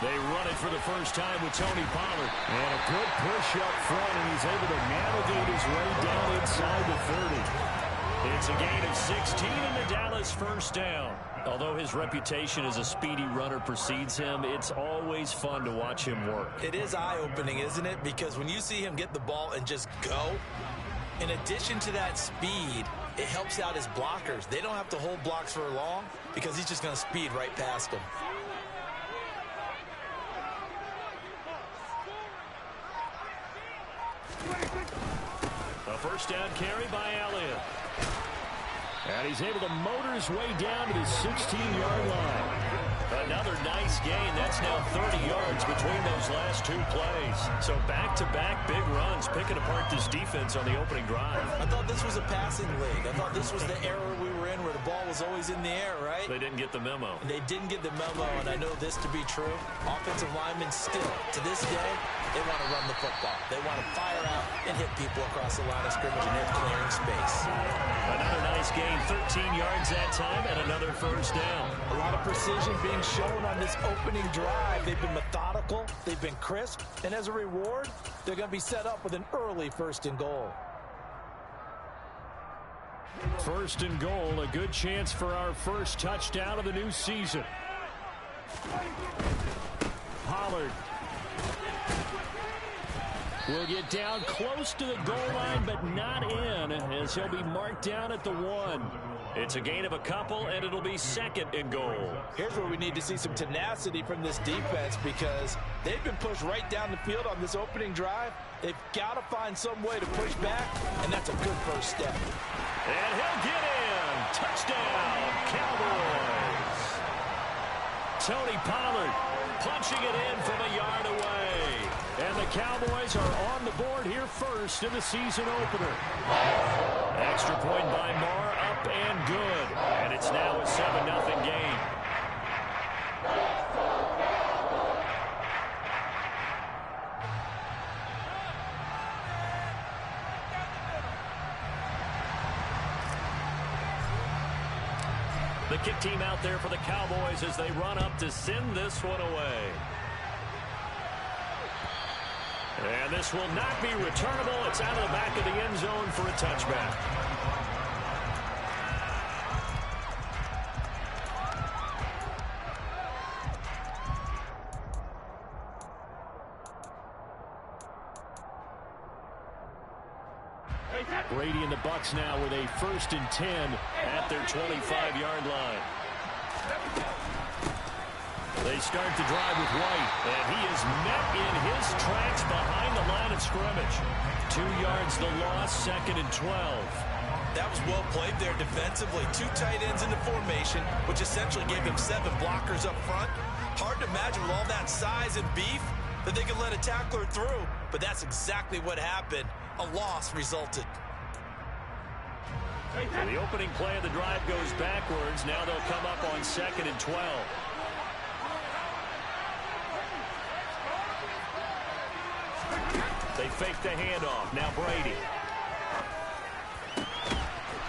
They run it for the first time with Tony Pollard. And a good push up front, and he's able to navigate his way down inside the 30. It's a gain of 16 and the Dallas first down. Although his reputation as a speedy runner precedes him, it's always fun to watch him work. It is eye-opening, isn't it? Because when you see him get the ball and just go, in addition to that speed, it helps out his blockers. They don't have to hold blocks for long because he's just going to speed right past them. A first down carry by Elliott. And he's able to motor his way down to the 16-yard line. Another nice gain. That's now 30 yards between those last two plays. So back-to-back big runs, picking apart this defense on the opening drive. I thought this was a passing league. I thought this was the era we were in where the ball was always in the air, right? They didn't get the memo. They didn't get the memo, and I know this to be true. Offensive linemen still, to this day, they want to run the football. They want to fire out and hit people across the line of scrimmage, and they're clearing space. Another nice gain, 13 yards that time, and another first down. A lot of precision being shown on this opening drive. They've been methodical, they've been crisp, and as a reward, they're going to be set up with an early first and goal. First and goal, a good chance for our first touchdown of the new season. Pollard will get down close to the goal line, but not in, as he'll be marked down at the 1. It's a gain of a couple, and it'll be second and goal. Here's where we need to see some tenacity from this defense, because they've been pushed right down the field on this opening drive. They've got to find some way to push back, and that's a good first step. And he'll get in. Touchdown, Cowboys. Tony Pollard punching it in from a yard away. And the Cowboys are on the board here first in the season opener. Extra point by Marr, up and good. And it's now a 7-0 game. The kick team out there for the Cowboys as they run up to send this one away. And this will not be returnable. It's out of the back of the end zone for a touchback. Brady and the Bucs now with a 1st and 10 at their 25-yard line. They start the drive with White, and he is met in his tracks behind the line of scrimmage. 2 yards the loss, 2nd and 12. That was well played there defensively. 2 tight ends in the formation, which essentially gave him 7 blockers up front. Hard to imagine with all that size and beef that they could let a tackler through, but that's exactly what happened. A loss resulted. So the opening play of the drive goes backwards. Now they'll come up on 2nd and 12. They fake the handoff. Now Brady.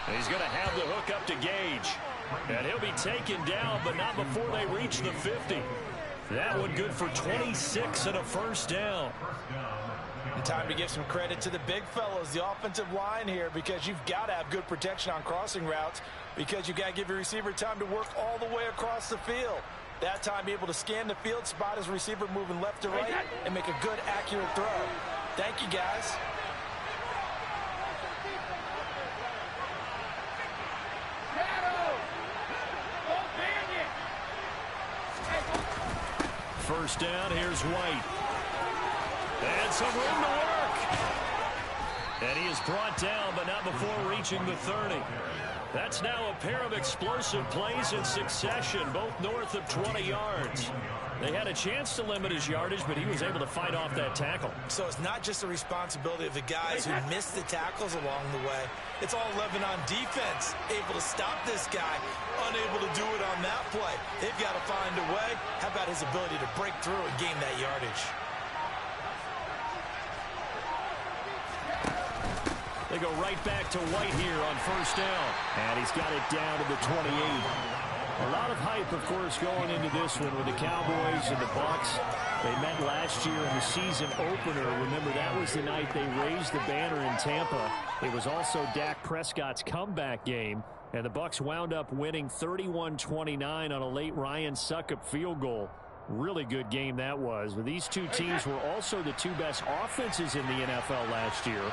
And he's going to have the hook up to Gage. And he'll be taken down, but not before they reach the 50. That one good for 26 and a first down. And time to give some credit to the big fellows, the offensive line here, because you've got to have good protection on crossing routes, because you've got to give your receiver time to work all the way across the field. That time, be able to scan the field, spot his receiver moving left to right, and make a good, accurate throw. Thank you, guys. First down, here's White. And some room to work. And he is brought down, but not before reaching the 30. That's now a pair of explosive plays in succession, both north of 20 yards. They had a chance to limit his yardage, but he was able to fight off that tackle. So it's not just the responsibility of the guys who missed the tackles along the way. It's all 11 on defense, able to stop this guy, unable to do it on that play. They've got to find a way. How about his ability to break through and gain that yardage? They go right back to White here on first down. And he's got it down to the 28. A lot of hype, of course, going into this one with the Cowboys and the Bucs. They met last year in the season opener. Remember, that was the night they raised the banner in Tampa. It was also Dak Prescott's comeback game, and the Bucs wound up winning 31-29 on a late Ryan Succop field goal. Really good game that was. But these two teams were also the two best offenses in the NFL last year.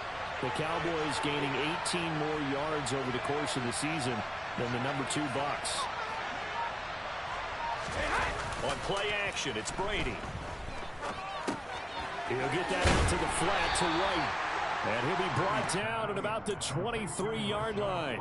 The Cowboys gaining 18 more yards over the course of the season than the number 2 Bucs. On play action, it's Brady. He'll get that out to the flat to right. And he'll be brought down at about the 23-yard line.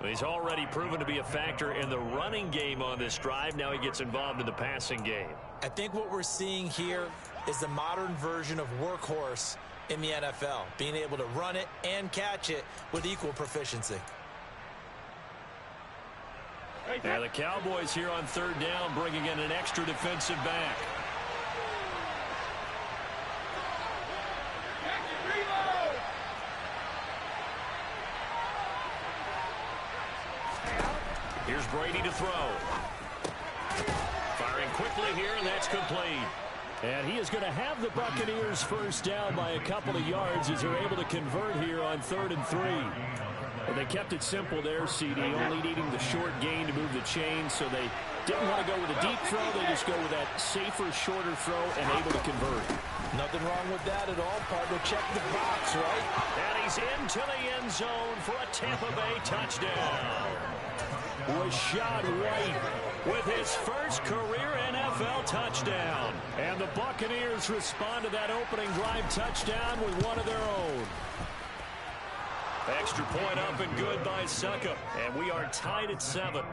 He's already proven to be a factor in the running game on this drive. Now he gets involved in the passing game. I think what we're seeing here is the modern version of workhorse in the NFL, being able to run it and catch it with equal proficiency. And the Cowboys here on 3rd down, bringing in an extra defensive back. Here's Brady to throw. Firing quickly here, and that's complete. And he is going to have the Buccaneers first down by a couple of yards as they're able to convert here on 3rd and 3. And they kept it simple there, CD, only needing the short gain to move the chain, so they didn't want to go with a deep throw. They just go with that safer, shorter throw and able to convert. Nothing wrong with that at all, partner. Check the box, right? And he's into the end zone for a Tampa Bay touchdown. Rashad White with his first career NFL touchdown. And the Buccaneers respond to that opening drive touchdown with one of their own. Extra point up and good by Succop. And we are tied at 7.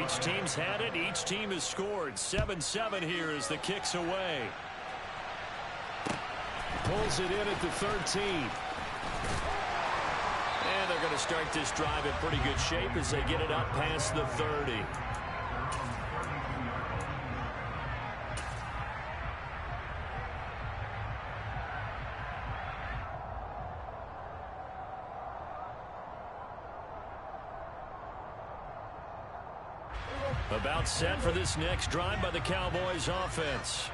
Each team's had it. Each team has scored. 7-7 here as the kick's away. Pulls it in at the 13. And they're going to start this drive in pretty good shape as they get it up past the 30. About set for this next drive by the Cowboys offense.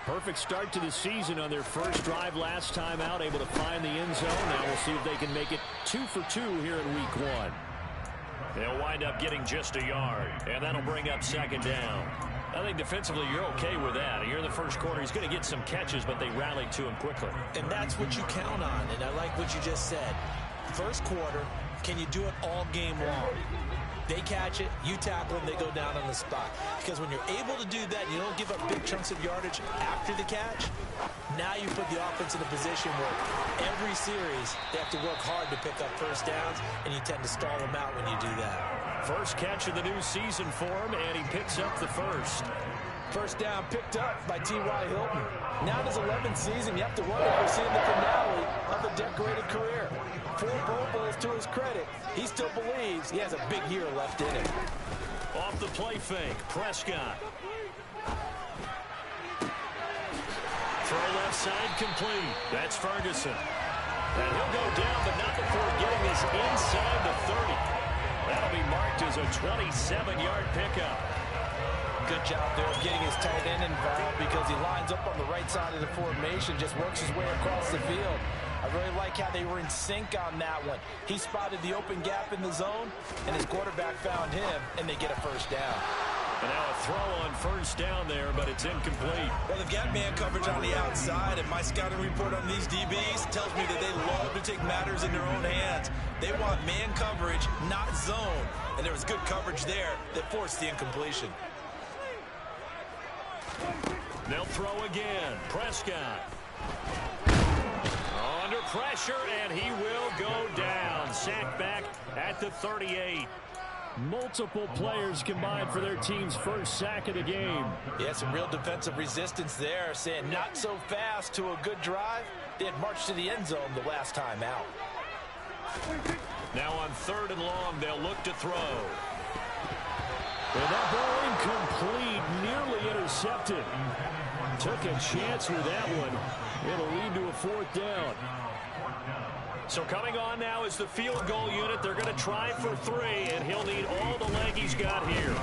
Perfect start to the season on their first drive last time out, able to find the end zone. Now we'll see if they can make it 2 for 2 here in week 1. They'll wind up getting just a yard, and that'll bring up 2nd down. I think defensively you're okay with that. Here in the first quarter, he's going to get some catches, but they rallied to him quickly. And that's what you count on, and I like what you just said. First quarter, can you do it all game long? They catch it, you tackle them, they go down on the spot. Because when you're able to do that, you don't give up big chunks of yardage after the catch. Now you put the offense in a position where every series they have to work hard to pick up first downs, and you tend to stall them out when you do that. First catch of the new season for him, and he picks up the first. First down picked up by T.Y. Hilton. Now in his 11th season, you have to wonder if we're seeing the finale of a decorated career. 4 Pro Bowls to his credit. He still believes he has a big year left in him. Off the play fake, Prescott. Throw left side complete. That's Ferguson. And he'll go down, but not before getting this inside the 30. That'll be marked as a 27-yard pickup. Good job there of getting his tight end involved because he lines up on the right side of the formation, just works his way across the field. I really like how they were in sync on that one. He spotted the open gap in the zone, and his quarterback found him, and they get a first down. And now a throw on first down there, but it's incomplete. Well, they've got man coverage on the outside, and my scouting report on these DBs tells me that they love to take matters in their own hands. They want man coverage, not zone. And there was good coverage there that forced the incompletion. They'll throw again. Prescott. Under pressure, and he will go down. Sacked back at the 38. Multiple players combined for their team's first sack of the game. Yeah, some real defensive resistance there, saying not so fast to a good drive. They had marched to the end zone the last time out. Now on 3rd and long, they'll look to throw. And that ball incomplete, nearly intercepted. Took a chance with that one. It'll lead to a 4th down. So coming on now is the field goal unit. They're going to try for 3, and he'll need all the leg he's got here.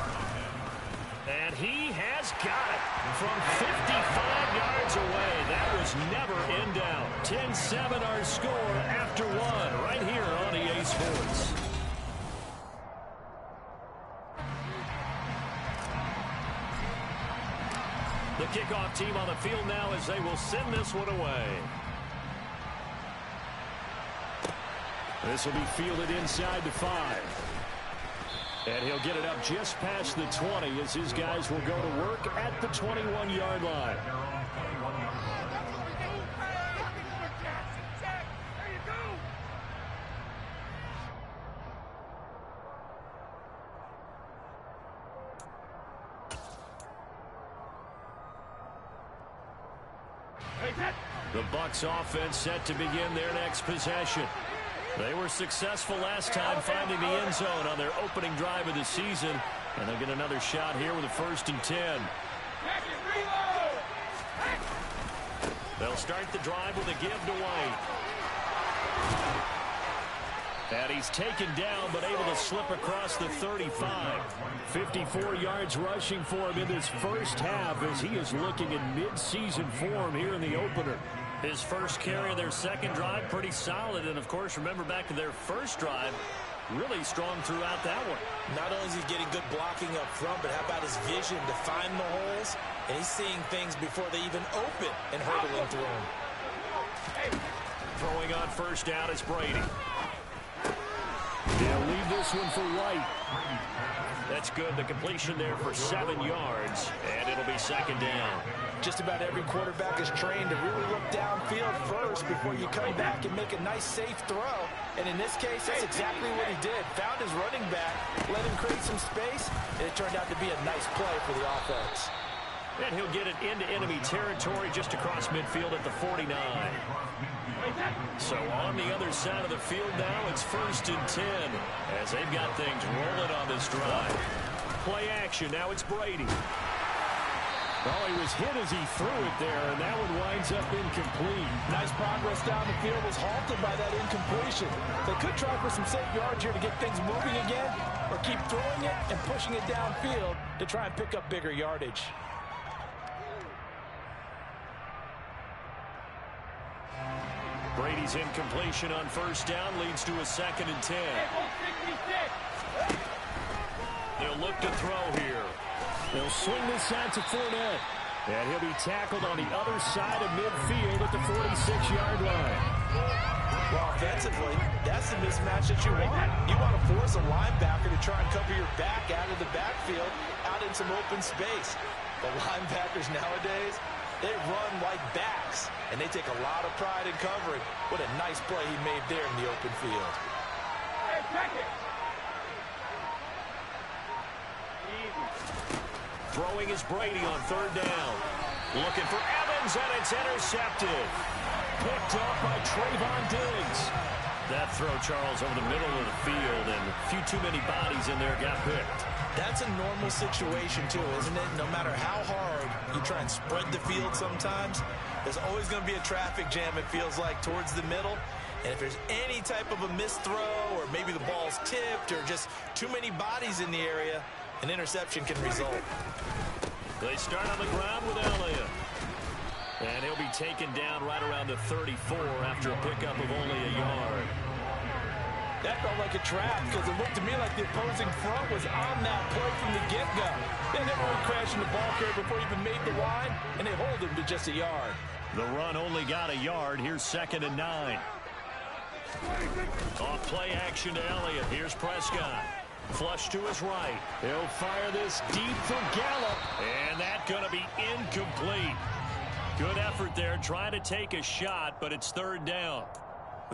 And he has got it from 55 yards away. That was never in doubt. 10-7 our score after 1 right here on EA Sports. The kickoff team on the field now as they will send this one away. This will be fielded inside the 5. And he'll get it up just past the 20 as his guys will go to work at the 21-yard line. The Bucs offense set to begin their next possession. They were successful last time finding the end zone on their opening drive of the season. And they'll get another shot here with a 1st and 10. They'll start the drive with a give to White. And he's taken down but able to slip across the 35. 54 yards rushing for him in this first half as he is looking in mid-season form here in the opener. His first carry of their second drive, pretty solid. And, of course, remember back to their first drive, really strong throughout that one. Not only is he getting good blocking up front, but how about his vision to find the holes? And he's seeing things before they even open and hurdling through them. Throwing on first down is Brady. They'll leave this one for White. That's good. The completion there for 7 yards, and it'll be 2nd down. Just about every quarterback is trained to really look downfield first before you come back and make a nice, safe throw. And in this case, that's exactly what he did. Found his running back, let him create some space, and it turned out to be a nice play for the offense. And he'll get it into enemy territory just across midfield at the 49. So on the other side of the field now, it's 1st and 10 as they've got things rolling on this drive. Play action. Now it's Brady. Well, he was hit as he threw it there, and that one winds up incomplete. Nice progress down the field, was halted by that incompletion. They could try for some safe yards here to get things moving again, or keep throwing it and pushing it downfield to try and pick up bigger yardage. Brady's incompletion on first down leads to a 2nd and 10. They'll look to throw here. They'll swing this out to Fournette. And he'll be tackled on the other side of midfield at the 46-yard line. Well, offensively, that's the mismatch that you want. You want to force a linebacker to try and cover your back out of the backfield, out in some open space. The linebackers nowadays, they run like backs, and they take a lot of pride in covering. What a nice play he made there in the open field. Hey, check it. Throwing is Brady on 3rd down. Looking for Evans, and it's intercepted. Picked up by Trayvon Diggs. That throw, Charles, over the middle of the field, and a few too many bodies in there got picked. That's a normal situation, too, isn't it? No matter how hard you try and spread the field sometimes, there's always going to be a traffic jam, it feels like, towards the middle. And if there's any type of a missed throw, or maybe the ball's tipped, or just too many bodies in the area, an interception can result. They start on the ground with Elliott. And he'll be taken down right around the 34 after a pickup of only a yard. That felt like a trap because it looked to me like the opposing front was on that play from the get-go. They never went crashing the ball carrier before he even made the line, and they hold him to just a yard. The run only got a yard. Here's 2nd and 9. Off play action to Elliott. Here's Prescott. Flush to his right. He'll fire this deep for Gallup. And that's going to be incomplete. Good effort there trying to take a shot, but it's 3rd down.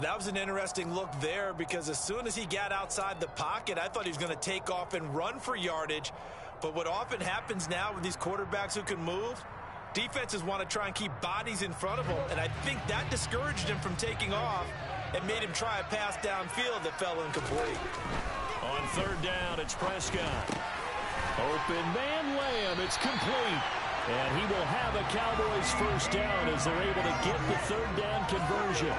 That was an interesting look there because as soon as he got outside the pocket, I thought he was going to take off and run for yardage. But what often happens now with these quarterbacks who can move, defenses want to try and keep bodies in front of them. And I think that discouraged him from taking off and made him try a pass downfield that fell incomplete. On 3rd down, it's Prescott. Open man Lamb. It's complete. And he will have a Cowboys first down as they're able to get the third down conversion.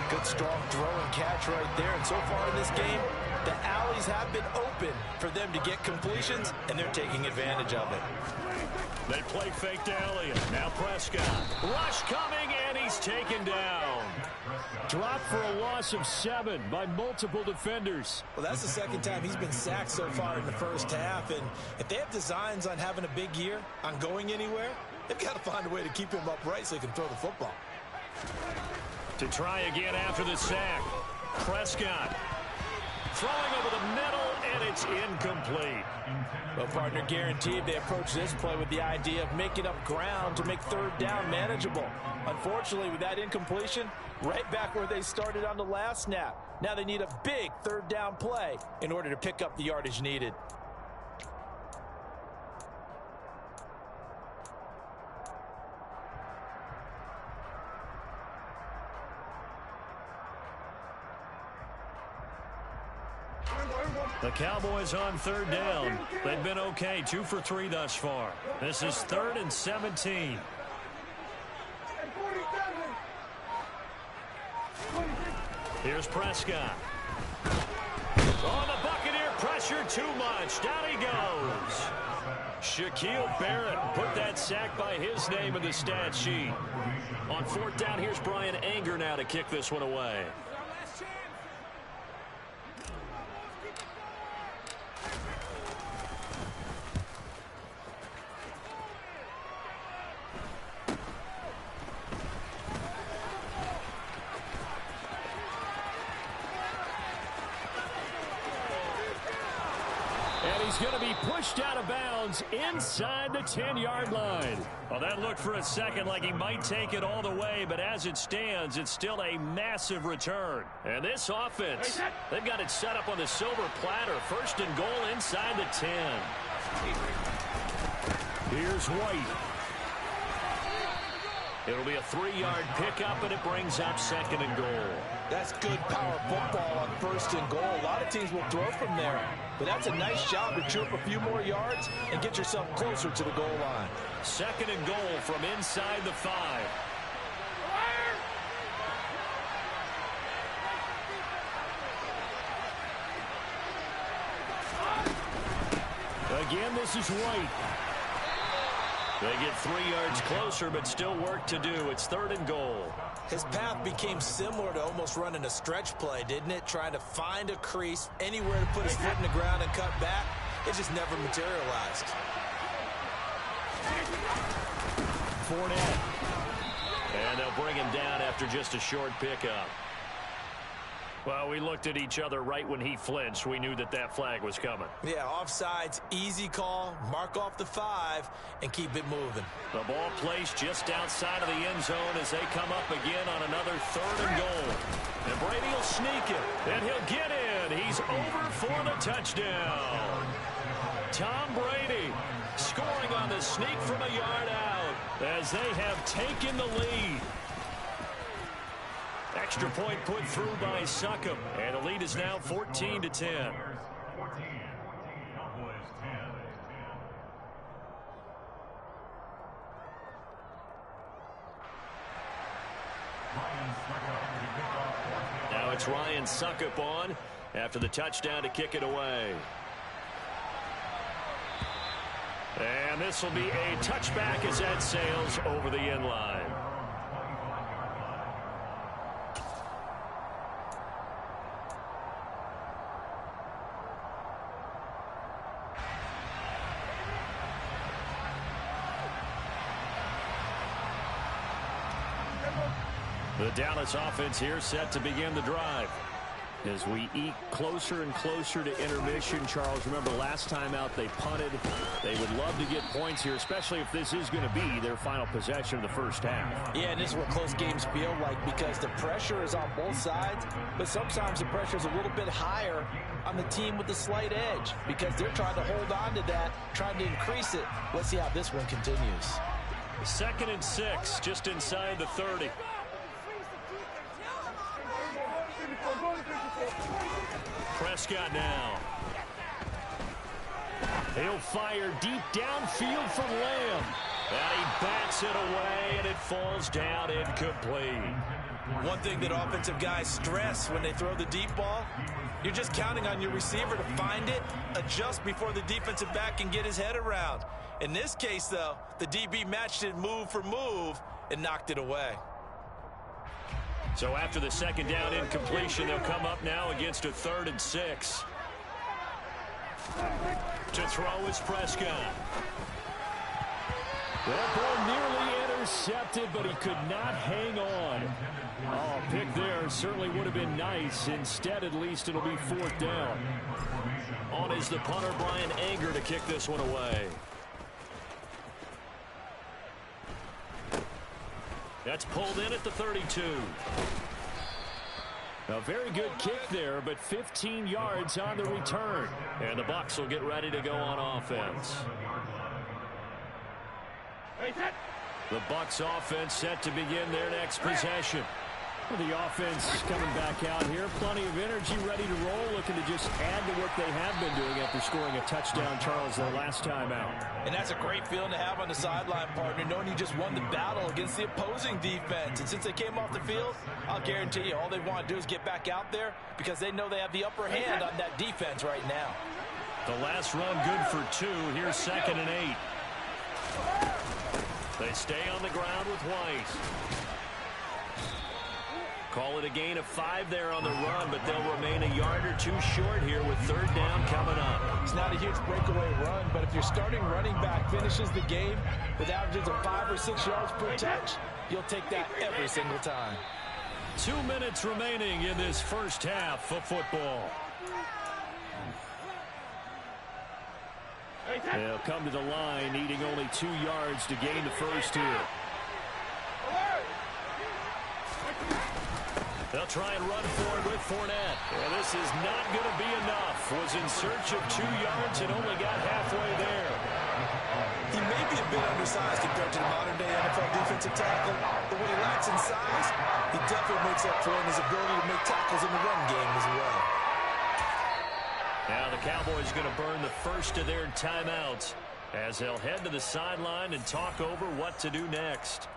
Good strong throw and catch right there. And so far in this game, the alleys have been open for them to get completions, and they're taking advantage of it. They play fake to Elliott. Now Prescott. Rush coming, and he's taken down. Dropped for a loss of 7 by multiple defenders. Well, that's the second time he's been sacked so far in the first half. And if they have designs on having a big year, on going anywhere, they've got to find a way to keep him upright so he can throw the football. To try again after the sack. Prescott. Throwing over the middle, and it's incomplete. Well, partner, guaranteed they approach this play with the idea of making up ground to make third down manageable. Unfortunately, with that incompletion, right back where they started on the last snap. Now they need a big third down play in order to pick up the yardage needed. The Cowboys on third down. They've been okay, 2 for 3 thus far. This is 3rd and 17. Here's Prescott. Oh, the Buccaneer pressure too much. Down he goes. Shaquille Barrett put that sack by his name in the stat sheet. On 4th down, here's Brian Anger now to kick this one away. And he's going to be pushed out of bounds inside the 10-yard line. Well, that looked for a second like he might take it all the way, but as it stands, it's still a massive return. And this offense, they've got it set up on the silver platter. 1st and goal inside the 10. Here's White. It'll be a 3-yard pickup, and it brings up 2nd and goal. That's good power football on 1st and goal. A lot of teams will throw from there, but that's a nice job to chew up a few more yards and get yourself closer to the goal line. 2nd and goal from inside the 5. Again, this is White. They get 3 yards closer, but still work to do. It's 3rd and goal. His path became similar to almost running a stretch play, didn't it? Trying to find a crease, anywhere to put his foot in the ground and cut back. It just never materialized. Fournette. And they'll bring him down after just a short pickup. Well, we looked at each other right when he flinched. We knew that that flag was coming. Yeah, offsides, easy call, mark off the 5, and keep it moving. The ball placed just outside of the end zone as they come up again on another 3rd and goal. And Brady will sneak it, and he'll get in. He's over for the touchdown. Tom Brady scoring on the sneak from a yard out as they have taken the lead. Extra point put through by Succop, and the lead is now 14-10. Now it's Ryan Succop on after the touchdown to kick it away. And this will be a touchback as that sails over the end line. The Dallas offense here set to begin the drive. As we eke closer and closer to intermission, Charles, remember last time out they punted. They would love to get points here, especially if this is going to be their final possession of the first half. Yeah, and this is what close games feel like because the pressure is on both sides, but sometimes the pressure is a little bit higher on the team with the slight edge because they're trying to hold on to that, trying to increase it. Let's see how this one continues. 2nd and 6, just inside the 30. Prescott now. He'll fire deep downfield from Lamb. And he bats it away, and it falls down incomplete. One thing that offensive guys stress when they throw the deep ball, you're just counting on your receiver to find it, adjust before the defensive back can get his head around. In this case, though, the DB matched it move for move and knocked it away. So after the second down incompletion, they'll come up now against a 3rd and 6. To throw is Prescott. That ball nearly intercepted, but he could not hang on. Oh, pick there certainly would have been nice. Instead, at least it'll be 4th down. On is the punter, Brian Anger, to kick this one away. That's pulled in at the 32. A very good kick there, but 15 yards on the return. And the Bucs will get ready to go on offense. The Bucs offense set to begin their next possession. The offense coming back out here. Plenty of energy, ready to roll, looking to just add to what they have been doing after scoring a touchdown, Charles, their last time out. And that's a great feeling to have on the sideline, partner, knowing you just won the battle against the opposing defense. And since they came off the field, I'll guarantee you all they want to do is get back out there because they know they have the upper hand on that defense right now. The last run good for 2. Here's 2nd and 8. They stay on the ground with White. Call it a gain of 5 there on the run, but they'll remain a yard or 2 short here with 3rd down coming up. It's not a huge breakaway run, but if your starting running back finishes the game with averages of 5 or 6 yards per touch, you'll take that every single time. 2 minutes remaining in this first half of football. They'll come to the line, needing only 2 yards to gain the first here. They'll try and run forward with Fournette. And this is not going to be enough. Was in search of 2 yards and only got halfway there. He may be a bit undersized compared to the modern-day NFL defensive tackle, but when he lacks in size, he definitely makes up for it in his ability to make tackles in the run game as well. Now the Cowboys are going to burn the first of their timeouts as they'll head to the sideline and talk over what to do next.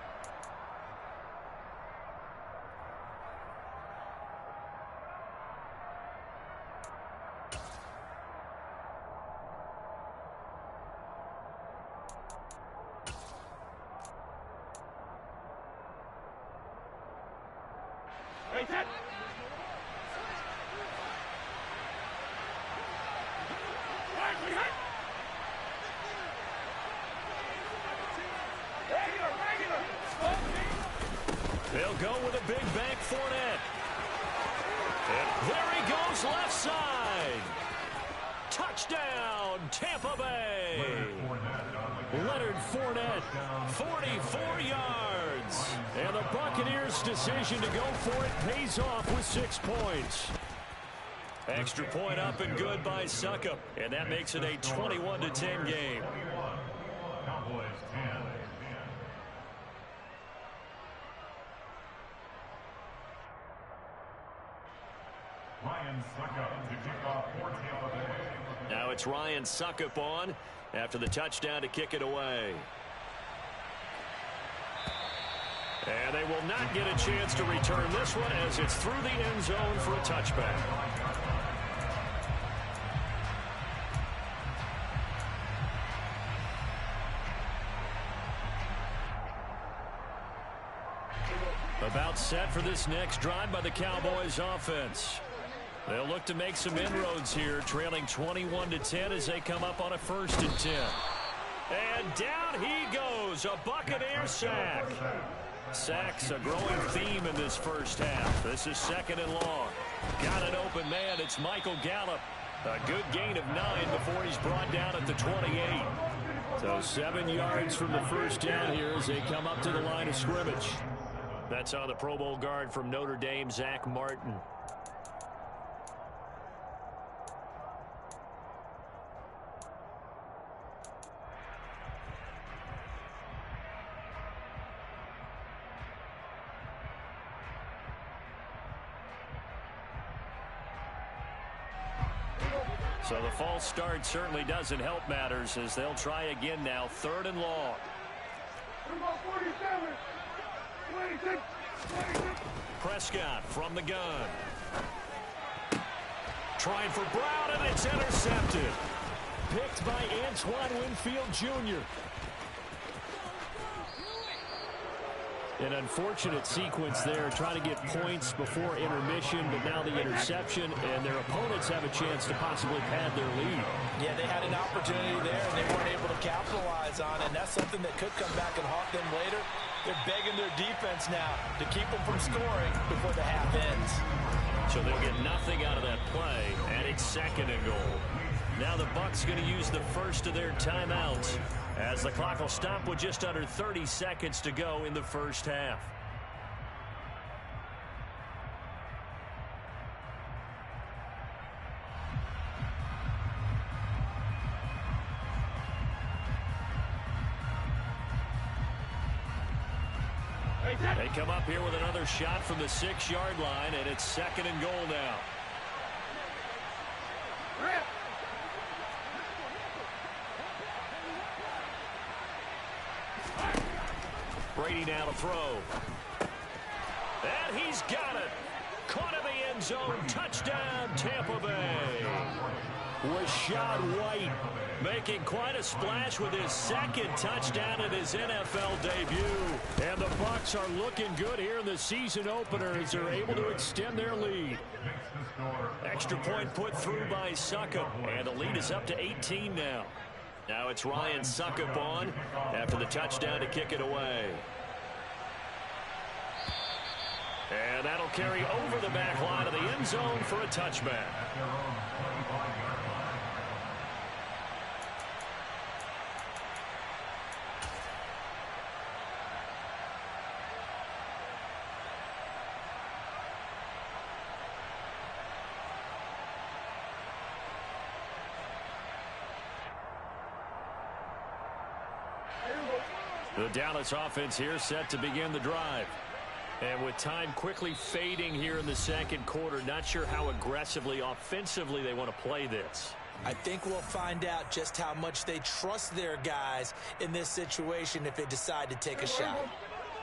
They'll go with a big bank Fournette. And there he goes left side. Touchdown, Tampa Bay. Leonard Fournette, 44 yards. And the Buccaneers' decision to go for it pays off with 6 points. Extra point up and good by Succop. And that makes it a 21-10 game. Now it's Ryan Succop on after the touchdown to kick it away. And they will not get a chance to return this one as it's through the end zone for a touchback. About set for this next drive by the Cowboys offense. They'll look to make some inroads here, trailing 21-10 as they come up on a 1st and 10. And down he goes, a Buccaneer sack. Sacks a growing theme in this first half. This is 2nd and long. Got an open man, it's Michael Gallup. A good gain of 9 before he's brought down at the 28. So 7 yards from the first down here as they come up to the line of scrimmage. That's on the Pro Bowl guard from Notre Dame, Zach Martin. So the false start certainly doesn't help matters as they'll try again now, 3rd and long. Prescott from the gun. Trying for Brown, and it's intercepted. Picked by Antoine Winfield Jr. An unfortunate sequence there, trying to get points before intermission, but now the interception, and their opponents have a chance to possibly pad their lead. Yeah, they had an opportunity there, and they weren't able to capitalize on it, and that's something that could come back and haunt them later. They're begging their defense now to keep them from scoring before the half ends. So they'll get nothing out of that play, and it's 2nd and goal. Now the Bucs going to use the first of their timeouts as the clock will stop with just under 30 seconds to go in the first half. They come up here with another shot from the 6-yard line, and it's 2nd and goal now. Brady now to throw. And he's got it. Caught in the end zone. Touchdown, Tampa Bay. Rashad White making quite a splash with his 2nd touchdown in his NFL debut. And the Bucs are looking good here in the season opener as they're able to extend their lead. Extra point put through by Succop, and the lead is up to 18 now. Now it's Ryan Succop on after the touchdown to kick it away. And that'll carry over the back line of the end zone for a touchback. The Dallas offense here set to begin the drive. And with time quickly fading here in the 2nd quarter, not sure how aggressively, offensively they want to play this. I think we'll find out just how much they trust their guys in this situation if they decide to take a shot.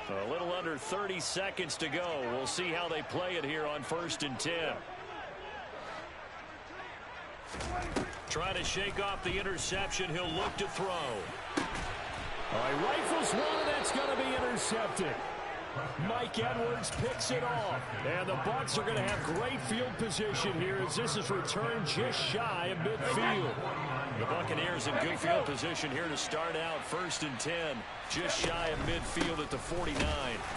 A little under 30 seconds to go. We'll see how they play it here on 1st and 10. Trying to shake off the interception. He'll look to throw. All right, rifles one, and that's going to be intercepted. Mike Edwards picks it off. And the Bucs are going to have great field position here as this is returned just shy of midfield. The Buccaneers in good field position here to start out 1st and 10. Just shy of midfield at the 49.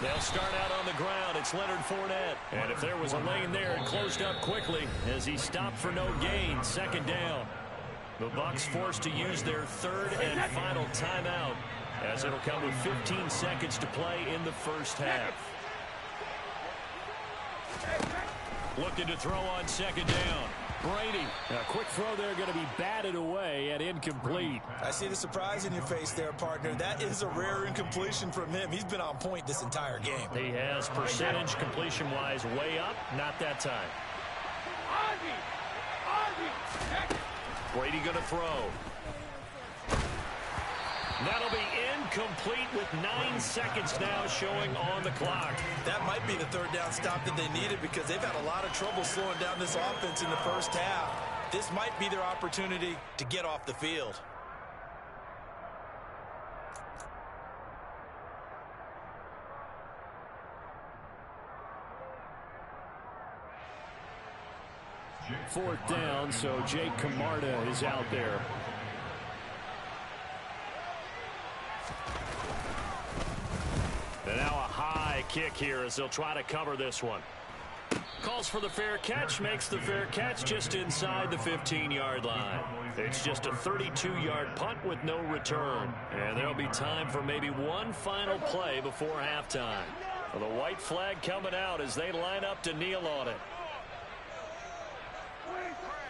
They'll start out on the ground. It's Leonard Fournette. And if there was a lane there, it closed up quickly as he stopped for no gain. 2nd down. The Bucs forced to use their 3rd and final timeout, as it'll come with 15 seconds to play in the first half. Looking to throw on 2nd down. Brady. A quick throw there going to be batted away and incomplete. I see the surprise in your face there, partner. That is a rare incompletion from him. He's been on point this entire game. He has percentage completion-wise way up. Not that time. Brady going to throw. That'll be incomplete with 9 seconds now showing on the clock. That might be the 3rd down stop that they needed because they've had a lot of trouble slowing down this offense in the first half. This might be their opportunity to get off the field. Fourth down, so Jake Camarda is out there. And now a high kick here as they'll try to cover this one. Calls for the fair catch, makes the fair catch just inside the 15-yard line. It's just a 32-yard punt with no return. And there'll be time for maybe one final play before halftime. Well, the white flag coming out as they line up to kneel on it.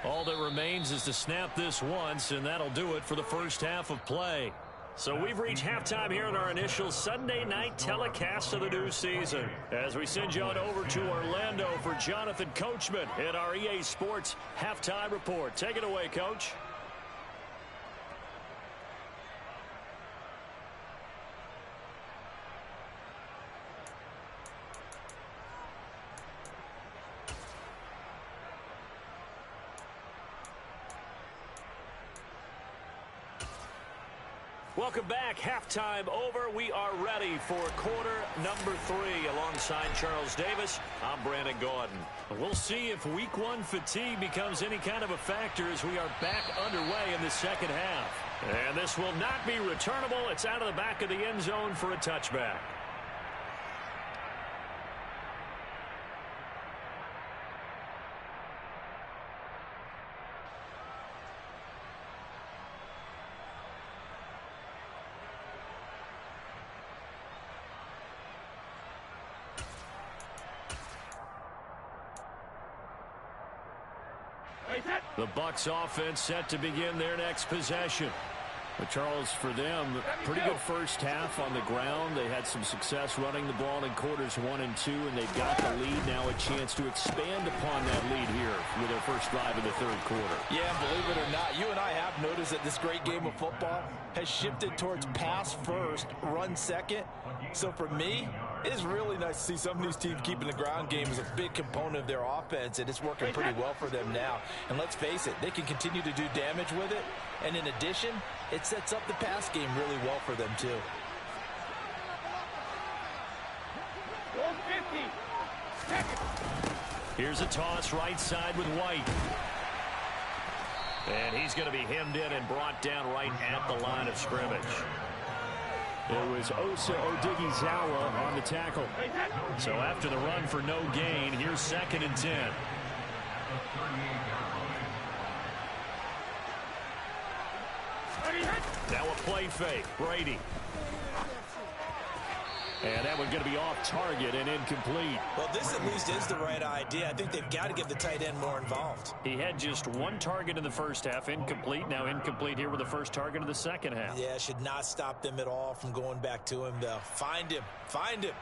All that remains is to snap this once, and that'll do it for the first half of play. So we've reached halftime here in our initial Sunday night telecast of the new season. As we send you on over to Orlando for Jonathan Coachman in our EA Sports Halftime Report. Take it away, Coach. Welcome back. Halftime over. We are ready for quarter number 3. Alongside Charles Davis, I'm Brandon Gordon. We'll see if week 1 fatigue becomes any kind of a factor as we are back underway in the second half. And this will not be returnable. It's out of the back of the end zone for a touchback. The Bucs offense set to begin their next possession. But Charles, for them, pretty good first half on the ground. They had some success running the ball in quarters 1 and 2, and they've got the lead. Now a chance to expand upon that lead here with their first drive in the third quarter. Yeah, believe it or not, you and I have noticed that this great game of football has shifted towards pass first, run second. So for me, it is really nice to see some of these teams keeping the ground game as a big component of their offense, and it's working pretty well for them now. And let's face it, they can continue to do damage with it. And in addition, it sets up the pass game really well for them, too. Here's a toss right side with White. And he's going to be hemmed in and brought down right at the line of scrimmage. It was Osa Odighizuwa on the tackle. So after the run for no gain, here's 2nd and 10. Now a play fake. Brady. And that one going to be off target and incomplete. Well, this at least is the right idea. I think they've got to get the tight end more involved. He had just 1 target in the first half, incomplete. Now incomplete here with the first target of the second half. Yeah, should not stop them at all from going back to him, though. Find him. Find him.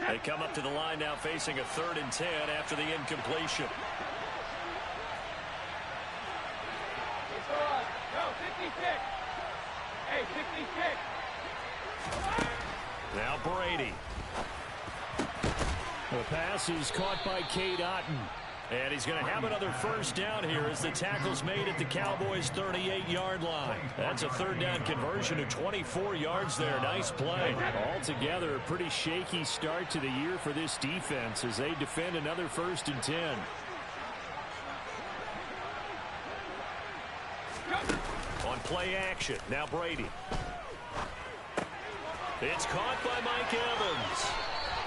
They come up to the line now facing a 3rd and 10 after the incompletion. Now Brady. The pass is caught by Cade Otton. And he's going to have another first down here as the tackle's made at the Cowboys' 38-yard line. That's a 3rd down conversion of 24 yards there. Nice play. Altogether, a pretty shaky start to the year for this defense as they defend another 1st and 10. On play action, now Brady. It's caught by Mike Evans.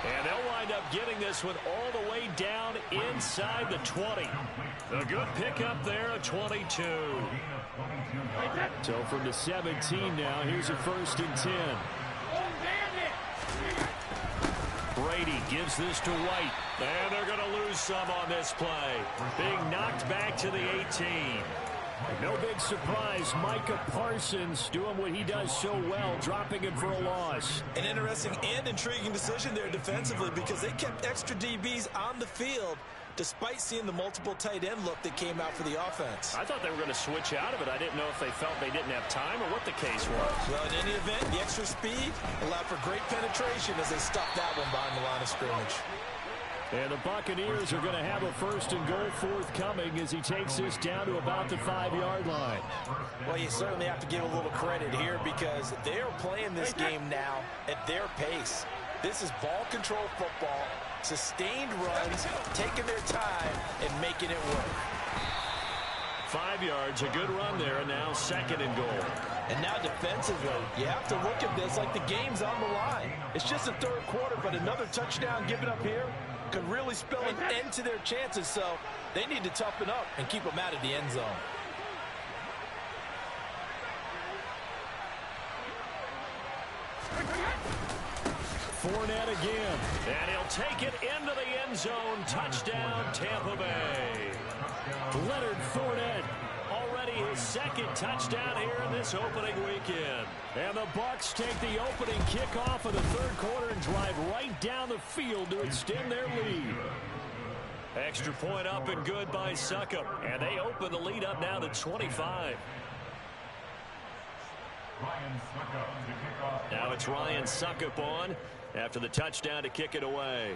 And they'll wind up getting this one all the way down inside the 20. A good pickup there, a 22. So from the 17 now, here's a 1st and 10. Brady gives this to White. And they're going to lose some on this play. Being knocked back to the 18. No big surprise, Micah Parsons doing what he does so well, dropping him for a loss. An interesting and intriguing decision there defensively because they kept extra DBs on the field despite seeing the multiple tight end look that came out for the offense. I thought they were going to switch out of it. I didn't know if they felt they didn't have time or what the case was. Well, in any event, the extra speed allowed for great penetration as they stuffed that one behind the line of scrimmage. And the Buccaneers are going to have a 1st and goal forthcoming as he takes this down to about the 5-yard line. Well, you certainly have to give a little credit here because they're playing this game now at their pace. This is ball control football, sustained runs, taking their time and making it work. 5 yards, a good run there, and now 2nd and goal. And now defensively, you have to look at this like the game's on the line. It's just the 3rd quarter, but another touchdown given up here could really spell an end to their chances, so they need to toughen up and keep them out of the end zone. Fournette again, and he'll take it into the end zone. Touchdown, Tampa Bay. Leonard Fournette already his second touchdown here in this opening weekend. And the Bucs take the opening kickoff of the third quarter and drive right down the field to extend their lead. Extra point up and good by Succop. And they open the lead up now to 25. Now it's Ryan Succop on after the touchdown to kick it away.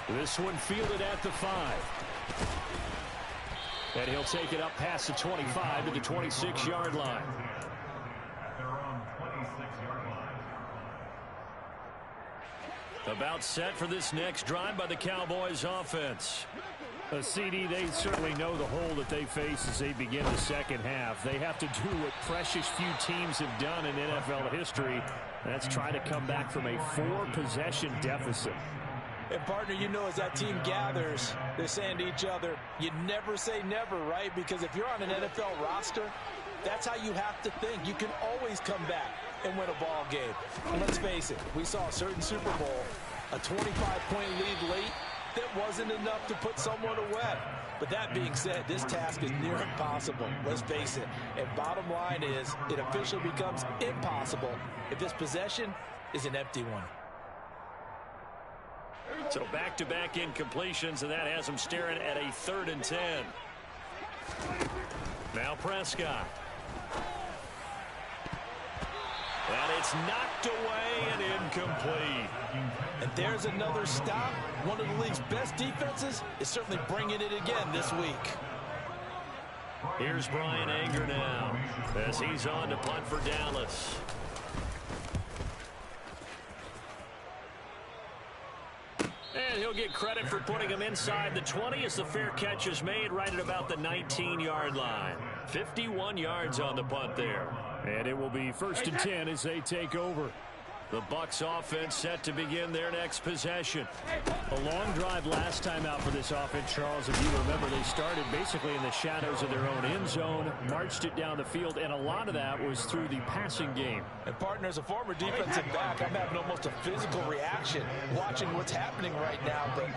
This one fielded at the 5. And he'll take it up past the 25 to the 26-yard line. About set for this next drive by the Cowboys offense. CD, they certainly know the hole that they face as they begin the second half. They have to do what precious few teams have done in NFL history. That's try to come back from a 4-possession deficit. And, partner, you know, as that team gathers, they're saying to each other, you never say never, right? Because if you're on an NFL roster, that's how you have to think. You can always come back and win a ball game. And let's face it, we saw a certain Super Bowl, a 25-point lead late, that wasn't enough to put someone away. But that being said, this task is near impossible. Let's face it. And bottom line is, it officially becomes impossible if this possession is an empty one. So back-to-back incompletions, and that has them staring at a 3rd and 10. Now Prescott. And it's knocked away and incomplete. And there's another stop. One of the league's best defenses is certainly bringing it again this week. Here's Brian Anger now as he's on to punt for Dallas. And he'll get credit for putting him inside the 20 as the fair catch is made right at about the 19-yard line. 51 yards on the punt there. And it will be 1st and 10 as they take over. The Bucs offense set to begin their next possession. A long drive last time out for this offense, Charles. If you remember, they started basically in the shadows of their own end zone, marched it down the field, and a lot of that was through the passing game. And, partner, as a former defensive back, I'm having almost a physical reaction watching what's happening right now. But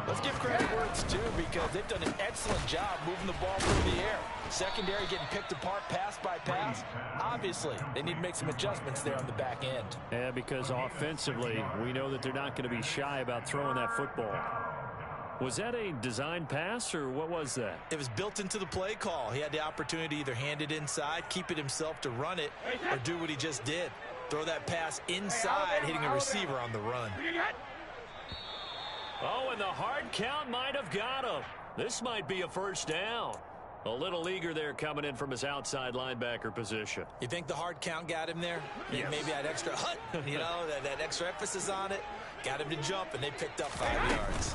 let's give credit where it's due, because they've done an excellent job moving the ball through the air. Secondary getting picked apart pass by pass. Obviously, they need to make some adjustments there on the back end. Yeah, because offensively, we know that they're not going to be shy about throwing that football. Was that a design pass, or what was that? It was built into the play call. He had the opportunity to either hand it inside, keep it himself to run it, or do what he just did. Throw that pass inside, hitting a receiver on the run. Oh, and the hard count might have got him. This might be a 1st down. A little eager there coming in from his outside linebacker position. You think the hard count got him there? Yes. Maybe that extra hut, you know, that extra emphasis on it. Got him to jump, and they picked up 5 yards.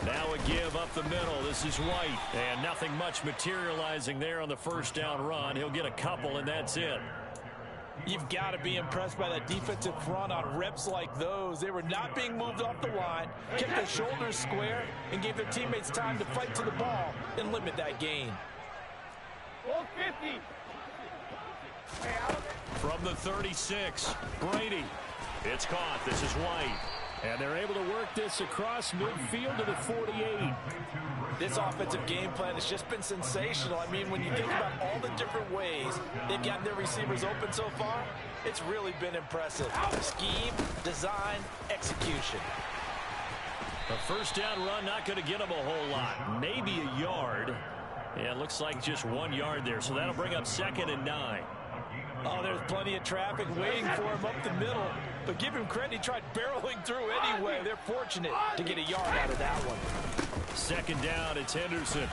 Now a give up the middle. This is White. And nothing much materializing there on the 1st down run. He'll get a couple, and that's it. You've got to be impressed by that defensive front on reps like those. They were not being moved off the line, kept their shoulders square, and gave their teammates time to fight to the ball and limit that gain. From the 36, Brady. It's caught. This is White. And they're able to work this across midfield to the 48. This offensive game plan has just been sensational. I mean, when you think about all the different ways they've gotten their receivers open so far, it's really been impressive. Scheme, design, execution. A 1st down run not going to get them a whole lot. Maybe a yard. Yeah, it looks like just 1 yard there, so that'll bring up 2nd and 9. Oh, there's plenty of traffic waiting for him up the middle. But give him credit, he tried barreling through anyway. They're fortunate to get a yard out of that one. 2nd down, it's Henderson.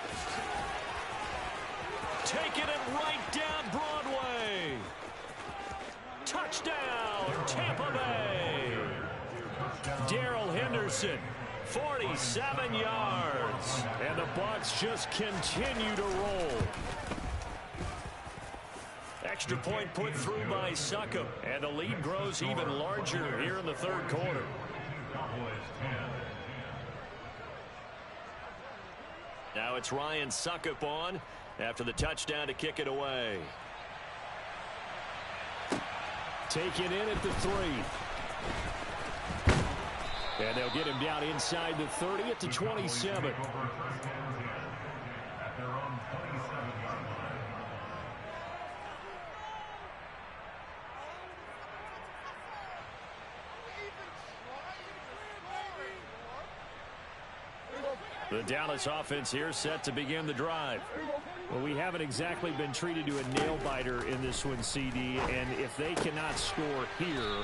Taking it right down Broadway. Touchdown, Tampa Bay. Darrell Henderson. 47 yards. And the Bucs just continue to roll. Extra point put through by Succop. And the lead grows even larger here in the 3rd quarter. Now it's Ryan Succop on after the touchdown to kick it away. Taken in at the 3. And they'll get him down inside the 30 at the 27. The Dallas offense here set to begin the drive. Well, we haven't exactly been treated to a nail-biter in this one, CD, and if they cannot score here,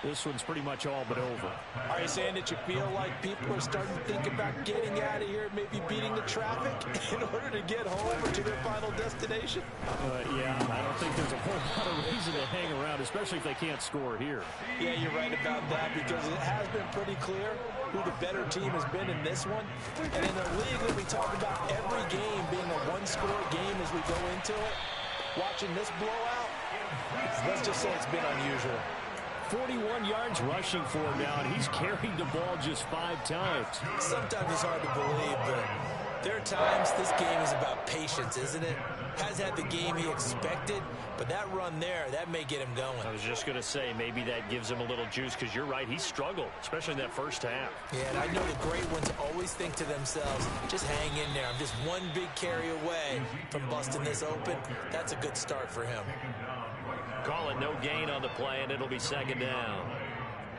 this one's pretty much all but over. Are you saying that you feel like people are starting to think about getting out of here, maybe beating the traffic in order to get home or to their final destination? Yeah, I don't think there's a whole lot of reason to hang around, especially if they can't score here. Yeah, you're right about that because it has been pretty clear who the better team has been in this one. And in a league that we talk about every game being a one-score game as we go into it, watching this blowout, let's just say it's been unusual. 41 yards rushing for him now, and he's carried the ball just 5 times. Sometimes it's hard to believe, but there are times this game is about patience, isn't it? Has had the game he expected, but that run there, that may get him going. I was just going to say, maybe that gives him a little juice, because you're right, he struggled, especially in that first half. Yeah, and I know the great ones always think to themselves, just hang in there. I'm just one big carry away from busting this open. That's a good start for him. Call it no gain on the play, and it'll be second down.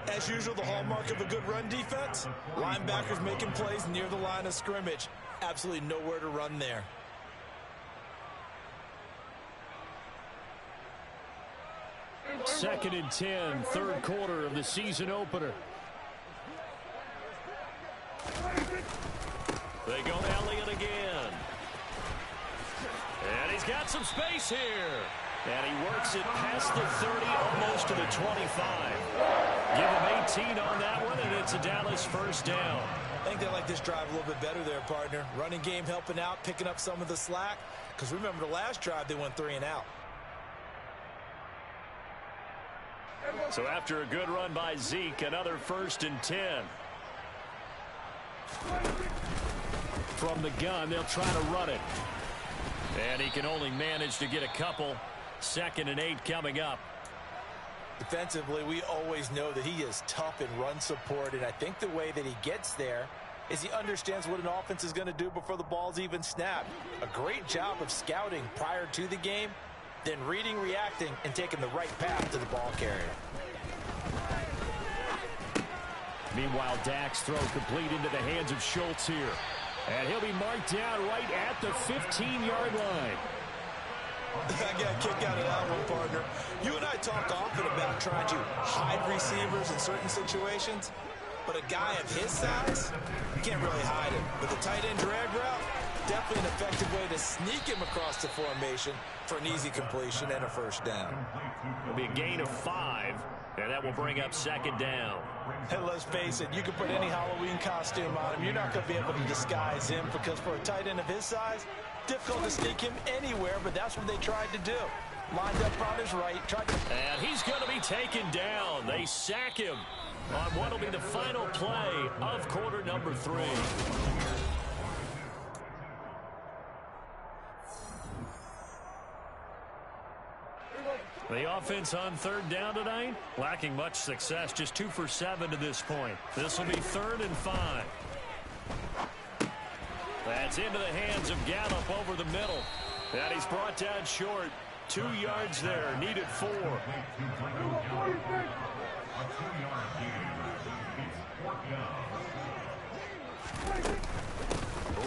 As usual, the hallmark of a good run defense, linebackers making plays near the line of scrimmage. Absolutely nowhere to run there. Second and 10, third quarter of the season opener. They go to Elliott again. And he's got some space here. And he works it past the 30, almost to the 25. Give him 18 on that one, and it's a Dallas first down. I think they like this drive a little bit better there, partner. Running game helping out, picking up some of the slack. Because remember the last drive, they went 3 and out. So after a good run by Zeke, another first and 10. From the gun, they'll try to run it. And he can only manage to get a couple. Second and 8 coming up. Defensively, we always know that he is tough in run support, and I think the way that he gets there is he understands what an offense is going to do before the ball's even snapped. A great job of scouting prior to the game, then reading, reacting, and taking the right path to the ball carrier. Meanwhile, Dak's throw complete into the hands of Schultz here. And he'll be marked down right at the 15-yard line. I got a kick out of that one, partner. You and I talk often about trying to hide receivers in certain situations, but a guy of his size, you can't really hide him. But the tight end drag route, definitely an effective way to sneak him across the formation for an easy completion and a first down. It'll be a gain of 5, and that will bring up second down. And let's face it, you can put any Halloween costume on him. You're not going to be able to disguise him because for a tight end of his size, difficult to sneak him anywhere, but that's what they tried to do. Lined up on his right. And he's going to be taken down. They sack him on what will be the final play of quarter number 3. The offense on third down tonight, lacking much success, just 2 for 7 to this point. This will be 3rd and 5. That's into the hands of Gallup over the middle. And he's brought down short. 2 yards there, needed 4.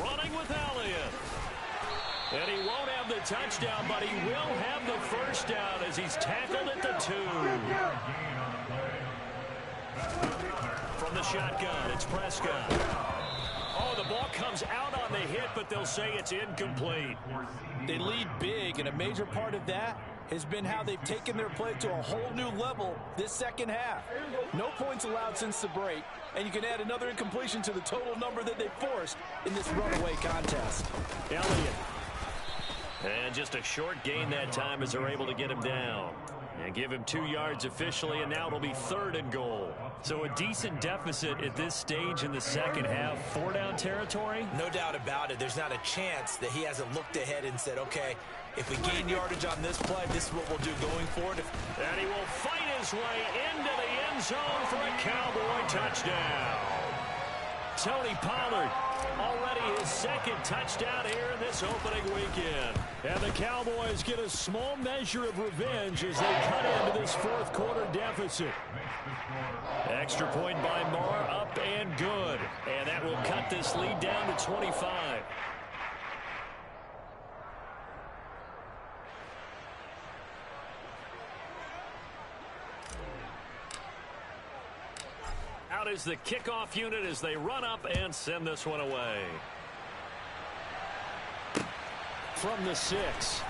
Running with Elliott. And he won't have the touchdown, but he will have the first down as he's tackled at the 2. From the shotgun, it's Prescott. Oh, the ball comes out on the hit, but they'll say it's incomplete. They lead big, and a major part of that has been how they've taken their play to a whole new level this second half. No points allowed since the break, and you can add another incompletion to the total number that they forced in this runaway contest. Elliott. And just a short gain that time as they're able to get him down. And give him 2 yards officially, and now it'll be 3rd and goal. So a decent deficit at this stage in the second half. 4-down territory? No doubt about it. There's not a chance that he hasn't looked ahead and said, okay, if we gain yardage on this play, this is what we'll do going forward. And he will fight his way into the end zone for a Cowboy touchdown. Tony Pollard, already his 2nd touchdown here in this opening weekend. And the Cowboys get a small measure of revenge as they cut into this 4th quarter deficit. Extra point by Marr, up and good. And that will cut this this lead down to 25. Out is the kickoff unit as they run up and send this one away. From the 6.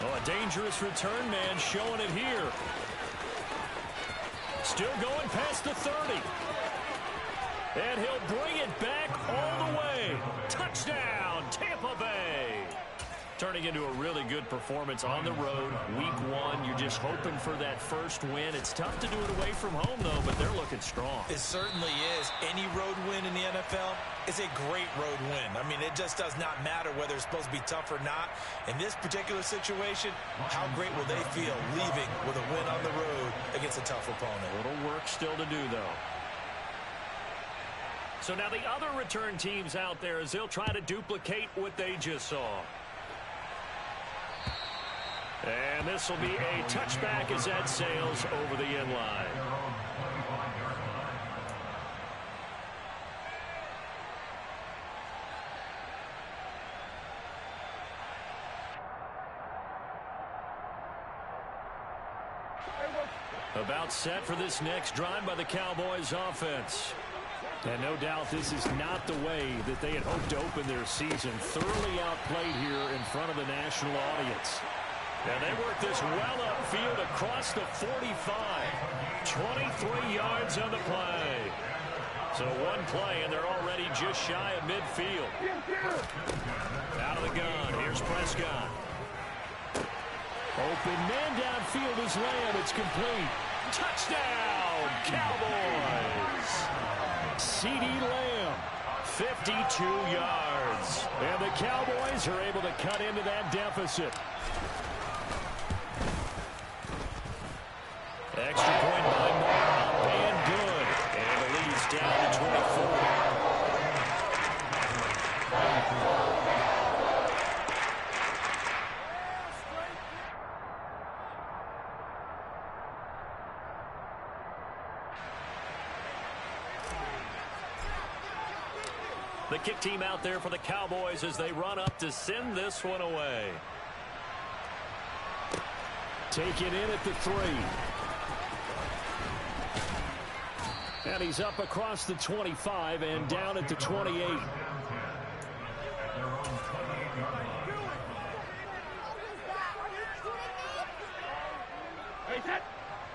Oh, a dangerous return man showing it here. Still going past the 30. And he'll bring it back all the way. Touchdown, Tampa Bay. Turning into a really good performance on the road. Week 1, you're just hoping for that first win. It's tough to do it away from home, though, but they're looking strong. It certainly is. Any road win in the NFL is a great road win. I mean, it just does not matter whether it's supposed to be tough or not. In this particular situation, how great will they feel leaving with a win on the road against a tough opponent? A little work still to do, though. So now the other return teams out there as they'll try to duplicate what they just saw. And this will be a touchback as that sails over the end line. About set for this next drive by the Cowboys offense. And no doubt this is not the way that they had hoped to open their season. Thoroughly outplayed here in front of the national audience. And they work this well upfield across the 45. 23 yards on the play. So one play, and they're already just shy of midfield. Out of the gun. Here's Prescott. Open man downfield is Lamb. It's complete. Touchdown, Cowboys. C.D. Lamb, 52 yards. And the Cowboys are able to cut into that deficit. Extra point by Moore, up and good. And the lead's down to 24. The kick team out there for the Cowboys as they run up to send this one away. Taken in at the 3. And he's up across the 25 and down at the 28.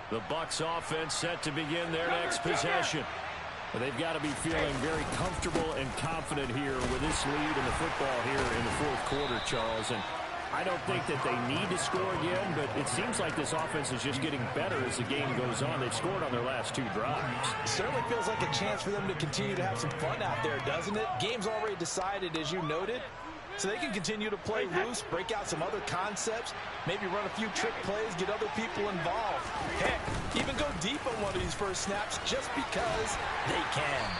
The Bucs offense set to begin their next possession. They've got to be feeling very comfortable and confident here with this lead in the football here in the fourth quarter, Charles. And I don't think that they need to score again, but it seems like this offense is just getting better as the game goes on. They've scored on their last 2 drives. It certainly feels like a chance for them to continue to have some fun out there, doesn't it? Game's already decided, as you noted. So they can continue to play loose, break out some other concepts, maybe run a few trick plays, get other people involved. Heck, even go deep on one of these first snaps just because they can.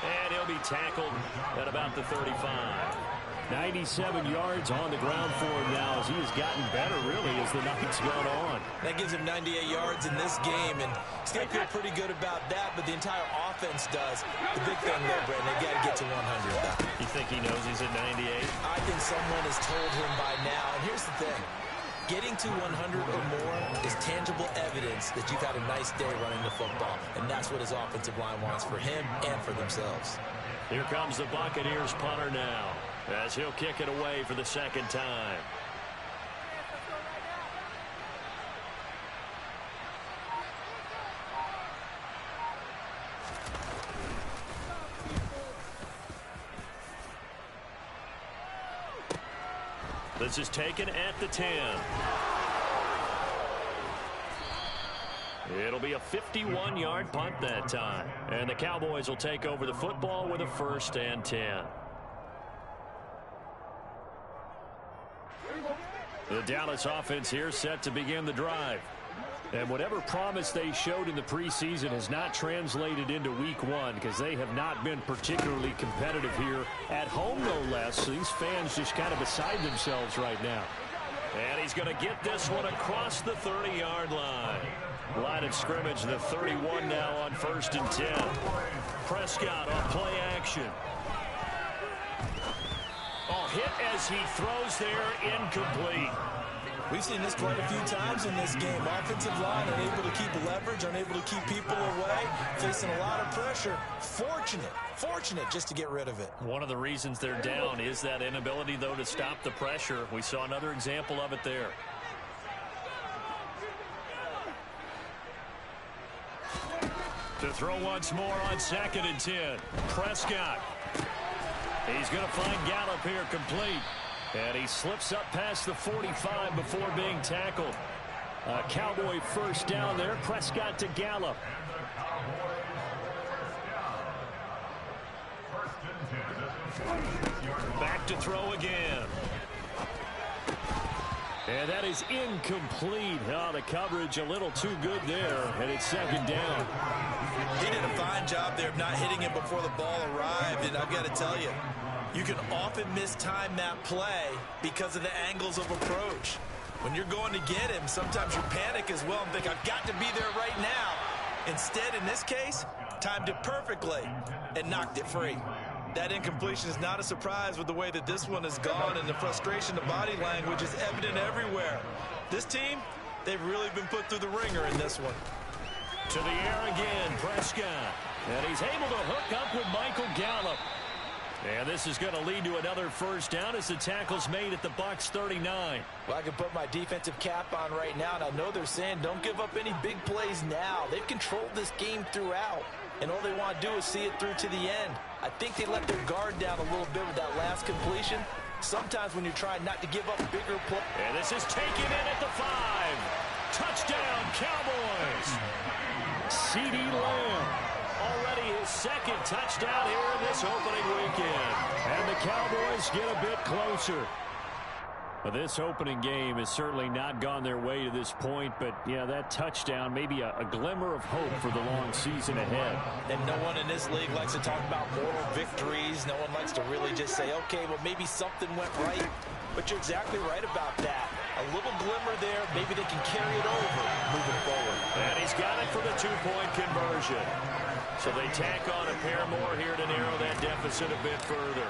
And he'll be tackled at about the 35. 97 yards on the ground for him now as he has gotten better, really, as the night's gone on. That gives him 98 yards in this game, and still feel pretty good about that, but the entire offense does. The big thing there, Brandon, they got to get to 100. You think he knows he's at 98? I think someone has told him by now, and here's the thing. Getting to 100 or more is tangible evidence that you've had a nice day running the football, and that's what his offensive line wants for him and for themselves. Here comes the Buccaneers punter now, as he'll kick it away for the second time. This is taken at the 10. It'll be a 51-yard punt that time. And the Cowboys will take over the football with a 1st and 10. The Dallas offense here set to begin the drive. And whatever promise they showed in the preseason has not translated into week 1 because they have not been particularly competitive here at home, no less. So these fans just kind of beside themselves right now. And he's going to get this one across the 30-yard line. Line of scrimmage, the 31 now on 1st and 10. Prescott on play action. Oh, hit as he throws there, incomplete. We've seen this quite a few times in this game. Offensive line unable to keep leverage, unable to keep people away, facing a lot of pressure. Fortunate just to get rid of it. One of the reasons they're down is that inability, though, to stop the pressure. We saw another example of it there. To throw once more on 2nd and 10. Prescott. He's going to find Gallup here complete. And he slips up past the 45 before being tackled. Cowboy first down there. Prescott to Gallup. Back to throw again. And that is incomplete. Oh, the coverage a little too good there. And it's 2nd down. He did a fine job there of not hitting him before the ball arrived. And I've got to tell you, you can often mistime that play because of the angles of approach. When you're going to get him, sometimes you panic as well and think, I've got to be there right now. Instead, in this case, timed it perfectly and knocked it free. That incompletion is not a surprise with the way that this one has gone, and the frustration, the body language is evident everywhere. This team, they've really been put through the ringer in this one. To the air again, Prescott. And he's able to hook up with Michael Gallup. And this is going to lead to another first down as the tackle's made at the Bucs 39. Well, I can put my defensive cap on right now, and I know they're saying don't give up any big plays now. They've controlled this game throughout, and all they want to do is see it through to the end. I think they let their guard down a little bit with that last completion. Sometimes when you're trying not to give up bigger plays. And this is taken in at the 5. Touchdown, Cowboys. C.D. Lamb. Already his 2nd touchdown here in this opening weekend. And the Cowboys get a bit closer. Well, this opening game has certainly not gone their way to this point, but, yeah, that touchdown, maybe a glimmer of hope for the long season ahead. And no one in this league likes to talk about moral victories. No one likes to really just say, okay, well, maybe something went right. But you're exactly right about that. A little glimmer there. Maybe they can carry it over moving forward. And he's got it for the 2-point conversion. So they tack on a pair more here to narrow that deficit a bit further.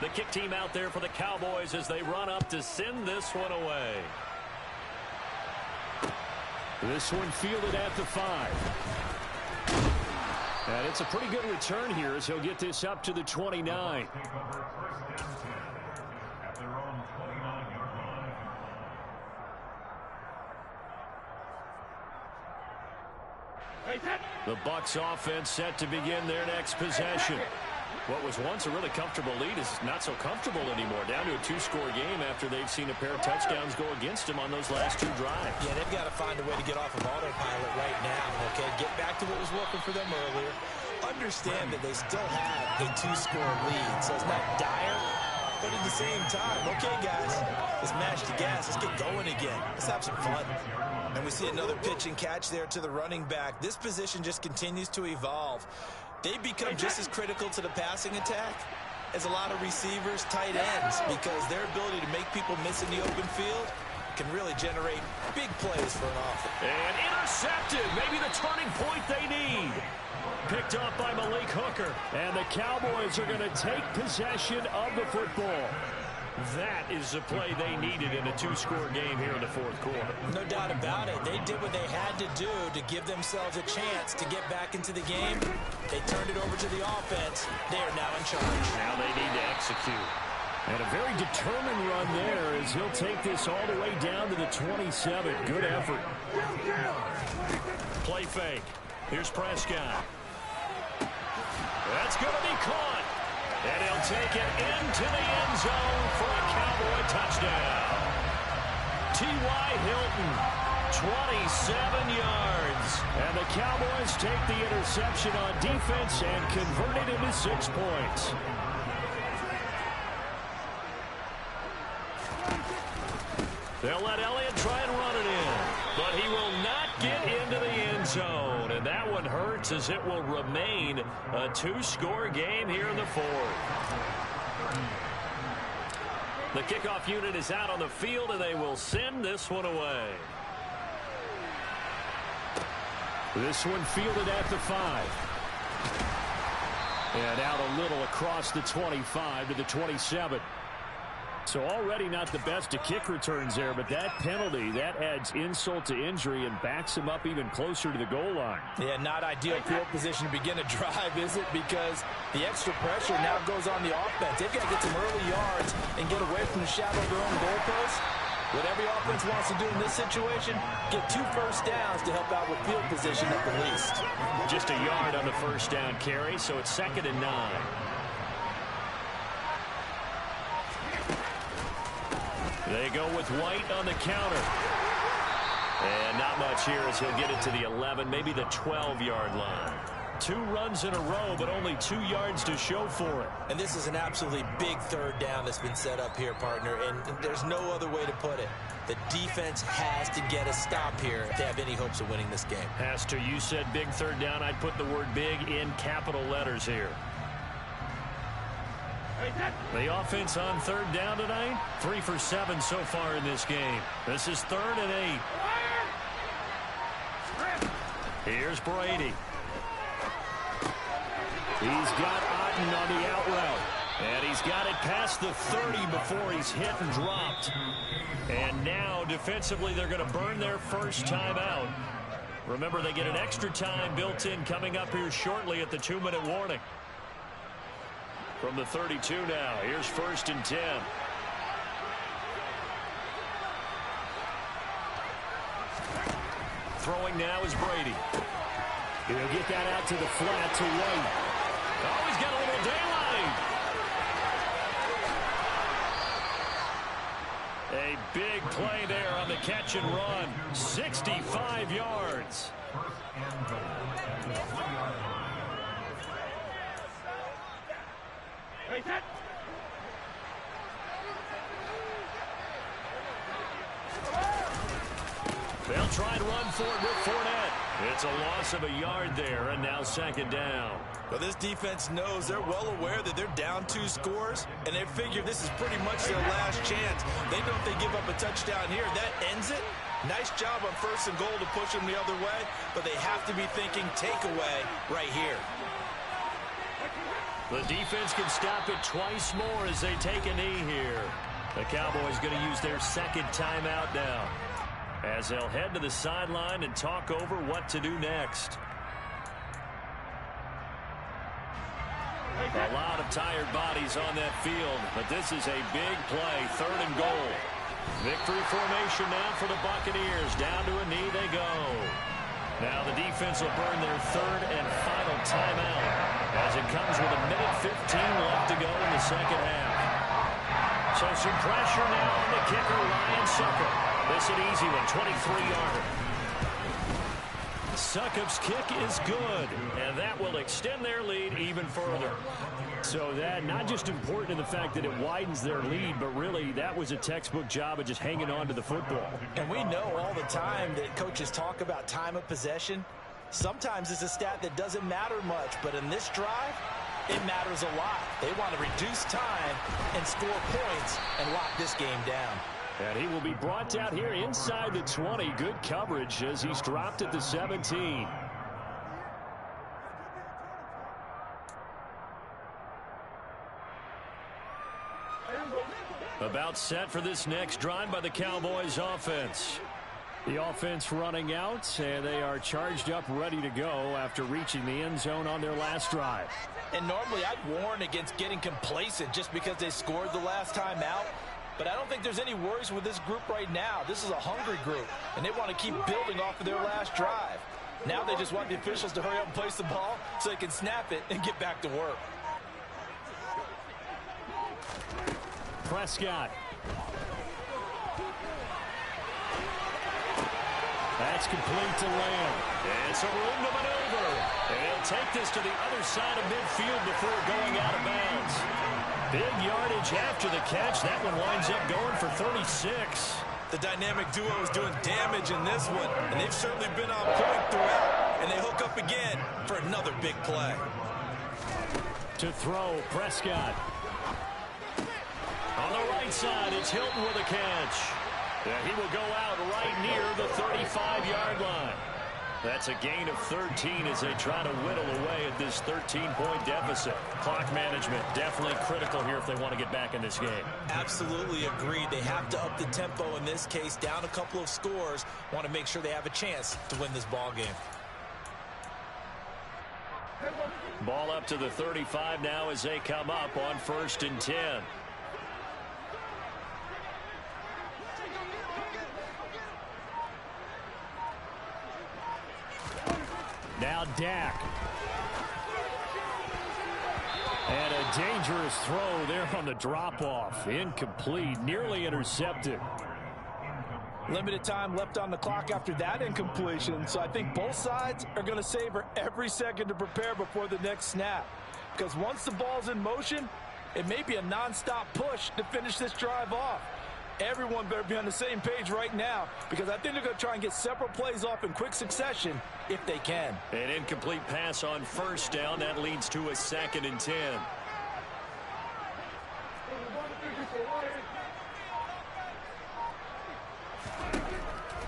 The kick team out there for the Cowboys as they run up to send this one away. This one fielded at the 5. And it's a pretty good return here as he'll get this up to the 29. The Bucs offense set to begin their next possession. What was once a really comfortable lead is not so comfortable anymore. Down to a 2-score game after they've seen a pair of touchdowns go against them on those last 2 drives. Yeah, they've got to find a way to get off of autopilot right now, okay? Get back to what was working for them earlier. Understand that they still have a 2-score lead, so it's not dire. But at the same time, okay, guys, let's mash the gas. Let's get going again. Let's have some fun. And we see another pitch and catch there to the running back. This position just continues to evolve. They become just as critical to the passing attack as a lot of receivers, tight ends, because their ability to make people miss in the open field can really generate big plays for an offense. And intercepted. Maybe the turning point they need. Picked up by Malik Hooker. And the Cowboys are going to take possession of the football. That is the play they needed in a 2-score game here in the 4th quarter. No doubt about it. They did what they had to do to give themselves a chance to get back into the game. They turned it over to the offense. They are now in charge. Now they need to execute. And a very determined run there as he'll take this all the way down to the 27. Good effort. Play fake. Here's Prescott. That's going to be caught. And he'll take it into the end zone for a Cowboy touchdown. T.Y. Hilton, 27 yards. And the Cowboys take the interception on defense and convert it into 6 points. They'll let Elliott try and run it in, but he will not get into the end zone. And that one hurts as it will remain a 2-score game here in the 4th. The kickoff unit is out on the field, and they will send this one away. This one fielded at the 5. And out a little across the 25 to the 27. So already not the best to kick returns there, but that penalty, that adds insult to injury and backs him up even closer to the goal line. Yeah, not ideal field position to begin a drive, is it? Because the extra pressure now goes on the offense. They've got to get some early yards and get away from the shadow of their own goalpost. What every offense wants to do in this situation, get 2 first downs to help out with field position at the least. Just a yard on the first down carry, so it's 2nd and 9. They go with White on the counter. And not much here as he'll get it to the 11, maybe the 12-yard line. 2 runs in a row, but only 2 yards to show for it. And this is an absolutely big 3rd down that's been set up here, partner, and there's no other way to put it. The defense has to get a stop here to have any hopes of winning this game. Has to. You said big 3rd down. I'd put the word big in capital letters here. The offense on 3rd down tonight, 3 for 7 so far in this game. This is 3rd and 8. Here's Brady. He's got Otten on the out route. And he's got it past the 30 before he's hit and dropped. And now defensively they're going to burn their first timeout. Remember, they get an extra time built in coming up here shortly at the 2-minute warning. From the 32 now, here's 1st and 10. Throwing now is Brady. He'll get that out to the flat to White. Oh, he's got a little daylight. A big play there on the catch and run. 65 yards. They'll try and run for it with Fournette. It's a loss of a yard there, and now 2nd down. Well, this defense knows, they're well aware that they're down 2 scores, and they figure this is pretty much their last chance. They know if they give up a touchdown here, that ends it. Nice job on 1st and goal to push them the other way, but they have to be thinking takeaway right here. The defense can stop it twice more as they take a knee here. The Cowboys going to use their 2nd timeout now, as they'll head to the sideline and talk over what to do next. A lot of tired bodies on that field, but this is a big play, 3rd and goal. Victory formation now for the Buccaneers. Down to a knee they go. Now the defense will burn their 3rd and final timeout as it comes with 1:15 left to go in the 2nd half. So some pressure now on the kicker, Ryan Succop. This an easy one, 23-yarder. Succop's kick is good, and that will extend their lead even further. So that not just important in the fact that it widens their lead, but really that was a textbook job of just hanging on to the football. And we know all the time that coaches talk about time of possession. Sometimes it's a stat that doesn't matter much, but in this drive, it matters a lot. They want to reduce time and score points and lock this game down. And he will be brought down here inside the 20. Good coverage as he's dropped at the 17. About set for this next drive by the Cowboys offense. The offense running out, and they are charged up, ready to go after reaching the end zone on their last drive. And normally I'd warn against getting complacent just because they scored the last time out. But I don't think there's any worries with this group right now. This is a hungry group, and they want to keep building off of their last drive. Now they just want the officials to hurry up and place the ball so they can snap it and get back to work. Prescott. That's complete to Lamb. It's a room to maneuver. And he'll take this to the other side of midfield before going out of bounds. Big yardage after the catch. That one winds up going for 36. The dynamic duo is doing damage in this one, and they've certainly been on point throughout. And they hook up again for another big play. To throw, Prescott. On the right side, it's Hilton with a catch. Yeah, he will go out right near the 35-yard line. That's a gain of 13 as they try to whittle away at this 13-point deficit. Clock management definitely critical here if they want to get back in this game. Absolutely agreed. They have to up the tempo in this case, down a couple of scores. Want to make sure they have a chance to win this ball game. Ball up to the 35 now as they come up on 1st and 10. Now Dak. And a dangerous throw there on the drop-off. Incomplete, nearly intercepted. Limited time left on the clock after that incompletion, so I think both sides are going to savor every second to prepare before the next snap. Because once the ball's in motion, it may be a non-stop push to finish this drive off. Everyone better be on the same page right now, because I think they're going to try and get several plays off in quick succession if they can. An incomplete pass on 1st down. That leads to a 2nd and 10.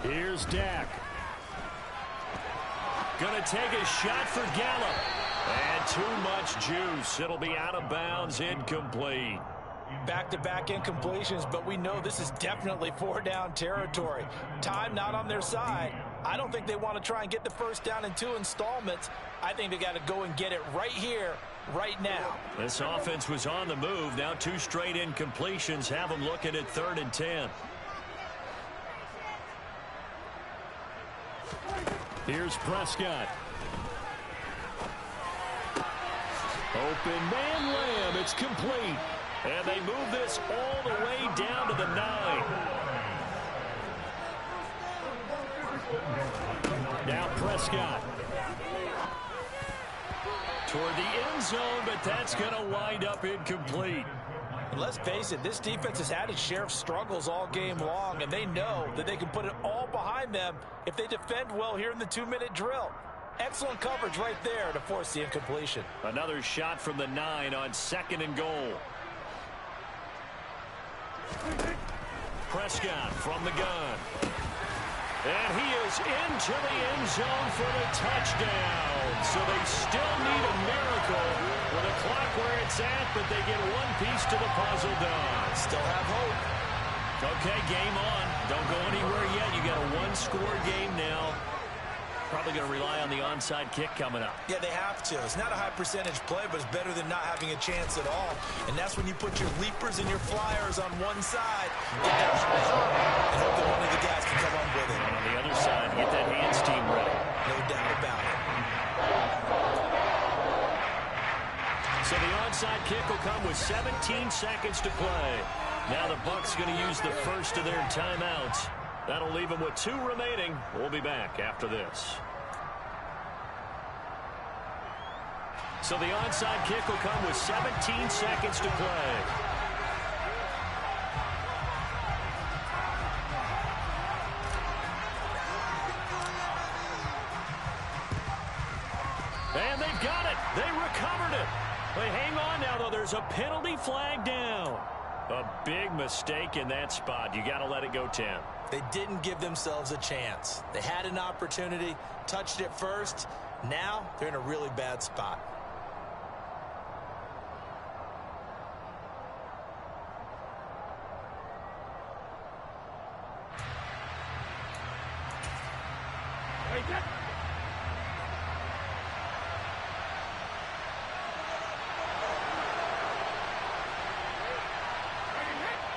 Here's Dak. Gonna take a shot for Gallup. And too much juice. It'll be out of bounds, incomplete. Back-to-back incompletions, but we know this is definitely 4-down territory. Time not on their side. I don't think they want to try and get the 1st down in 2 installments. I think they got to go and get it right here, right now. This offense was on the move. Now 2 straight incompletions have them looking at 3rd and 10. Here's Prescott. Open man Lamb. It's complete. And they move this all the way down to the 9. Now Prescott. Toward the end zone, but that's going to wind up incomplete. And let's face it, this defense has had its share of struggles all game long, and they know that they can put it all behind them if they defend well here in the 2-minute drill. Excellent coverage right there to force the incompletion. Another shot from the 9 on 2nd and goal. Prescott from the gun. And he is into the end zone for the touchdown. So they still need a miracle with the clock where it's at, but they get one piece to the puzzle done. Still have hope. Okay, game on. Don't go anywhere yet. You got a 1-score game now. Probably going to rely on the onside kick coming up. Yeah, they have to. It's not a high percentage play, but it's better than not having a chance at all. And that's when you put your leapers and your flyers on one side, get that and hope that one of the guys can come on with it. And on the other side, get that hands team ready. No doubt about it. So the onside kick will come with 17 seconds to play. Now the Bucs going to use the first of their timeouts. That'll leave them with 2 remaining. We'll be back after this. So the onside kick will come with 17 seconds to play. And they've got it. They recovered it. But hang on now, though. There's a penalty flag down. A big mistake in that spot. You got to let it go 10. They didn't give themselves a chance. They had an opportunity, touched it first. Now they're in a really bad spot.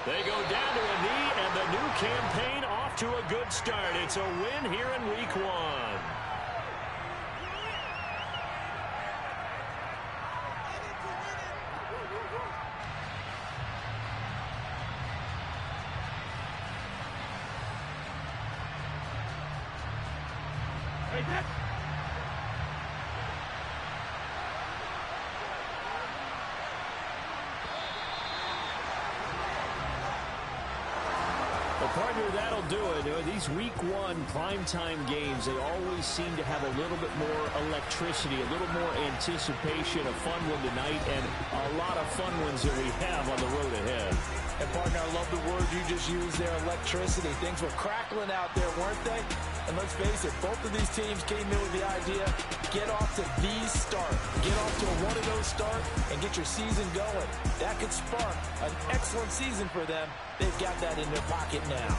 They go down to a knee, and the new campaign off to a good start. It's a win here in week 1. Partner, that'll do it. These week 1 primetime games, they always seem to have a little bit more electricity, a little more anticipation, a fun one tonight, and a lot of fun ones that we have on the road ahead. And, partner, I love the word you just used there, electricity. Things were crackling out there, weren't they? And let's face it, both of these teams came in with the idea, get off to these start. Get off to a one-of-those start and get your season going. That could spark an excellent season for them. They've got that in their pocket now.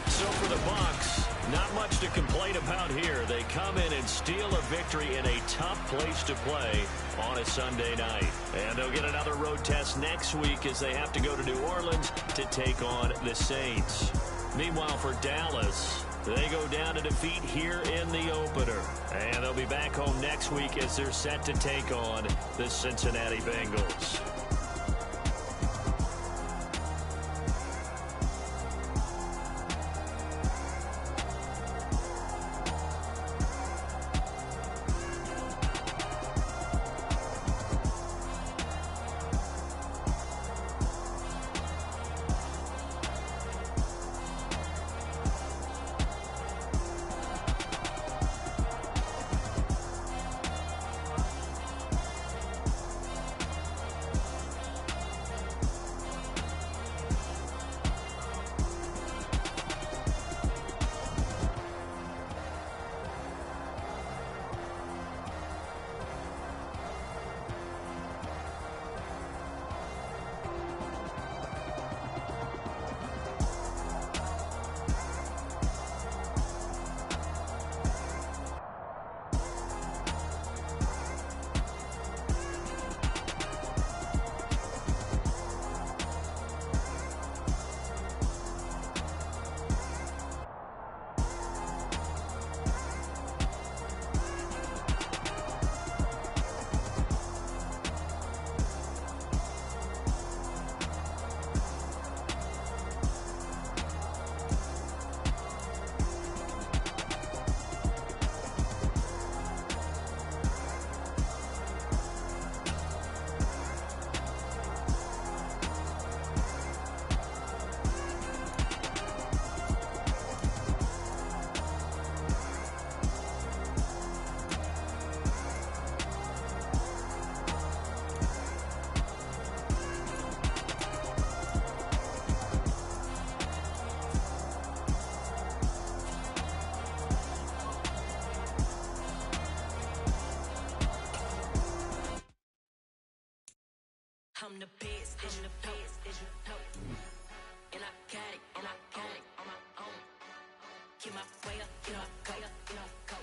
So for the Bucs, not much to complain about here. They come in and steal a victory in a tough place to play on a Sunday night. And they'll get another road test next week as they have to go to New Orleans to take on the Saints. Meanwhile, for Dallas, they go down to defeat here in the opener. And they'll be back home next week as they're set to take on the Cincinnati Bengals. I'm the best, and the best, and I got it, on my own. Get my way up, get my go, go.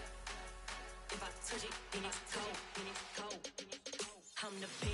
If I touch it, then it's cold, I'm the best.